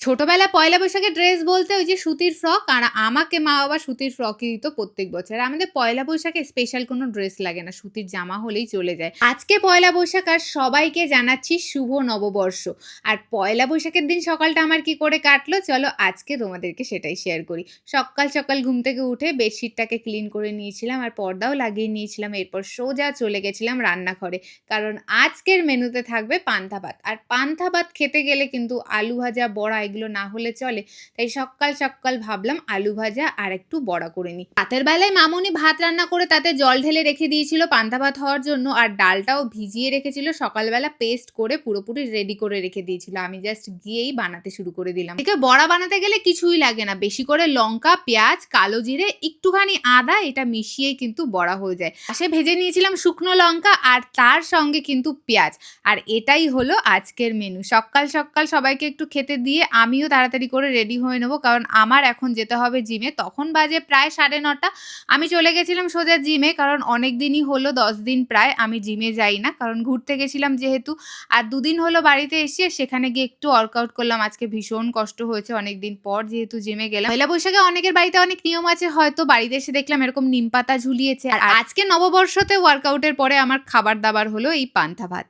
ছোটবেলায় পয়লা বৈশাখের ড্রেস বলতে ওই যে সুতির ফ্রক, আর আমাকে মা বাবা সুতির ফ্রকই দিত প্রত্যেক বছর। আর আমাদের পয়লা বৈশাখে স্পেশাল কোনো ড্রেস লাগে না, সুতির জামা হলেই চলে যায়। আজকে পয়লা বৈশাখ আর সবাইকে জানাচ্ছি শুভ নববর্ষ। আর পয়লা বৈশাখের দিন সকালটা আমার কি করে কাটলো চলো আজকে তোমাদেরকে সেটাই শেয়ার করি। সকাল সকাল ঘুম থেকে উঠে বেডশিটটাকে ক্লিন করে নিয়েছিলাম আর পর্দাও লাগিয়ে নিয়েছিলাম। এরপর সোজা চলে গেছিলাম রান্নাঘরে, কারণ আজকের মেনুতে থাকবে পান্তা ভাত। আর পান্তা ভাত খেতে গেলে কিন্তু আলু ভাজা, বড়া এগুলো না হলে চলে। তাই সকাল সকাল ভাবলাম আলু ভাজা আর একটু বড়া করে নিই। রাতের বেলায় মামুনি ভাত রান্না করে তাতে জল ঢেলে রেখে দিয়েছিল পান্তা ভাত হওয়ার জন্য, আর ডালটাও ভিজিয়ে রেখেছিল সকালবেলা, পেস্ট করে পুরোপুরি রেডি করে রেখে দিয়েছিল। আমি জাস্ট গিয়েই বানাতে শুরু করে দিলাম। এদিকে বড়া বানাতে গেলে কিছুই লাগে না, বেশি করে লঙ্কা, পেঁয়াজ, কালো জিরে, একটুখানি আদা, এটা মিশিয়েই কিন্তু বড়া হয়ে যায়। পাশে ভেজে নিয়েছিলাম শুকনো লঙ্কা আর তার সঙ্গে কিন্তু পেঁয়াজ। আর এটাই হলো আজকের মেনু। সকাল সকাল সবাইকে একটু খেতে দিয়ে আমিও তাড়াতাড়ি করে রেডি হয়ে নেবো, কারণ আমার এখন যেতে হবে জিমে। তখন বাজে প্রায় 9:30। আমি চলে গেছিলাম সোজা জিমে, কারণ অনেক দিনই হলো 10 দিন প্রায় আমি জিমে যাই না, কারণ ঘুরতে গেছিলাম যেহেতু। আর 2 দিন হলো বাড়িতে এসে সেখানে গিয়ে একটু ওয়ার্কআউট করলাম। আজকে ভীষণ কষ্ট হয়েছে, অনেকদিন পর যেহেতু জিমে গেলাম। পয়লা বৈশাখে অনেকের বাড়িতে অনেক নিয়ম আছে, হয়তো বাড়িতে এসে দেখলাম এরকম নিম পাতা ঝুলিয়েছে। আর আজকে নববর্ষতে ওয়ার্কআউটের পরে আমার খাবার দাবার হলো এই পান্তা ভাত।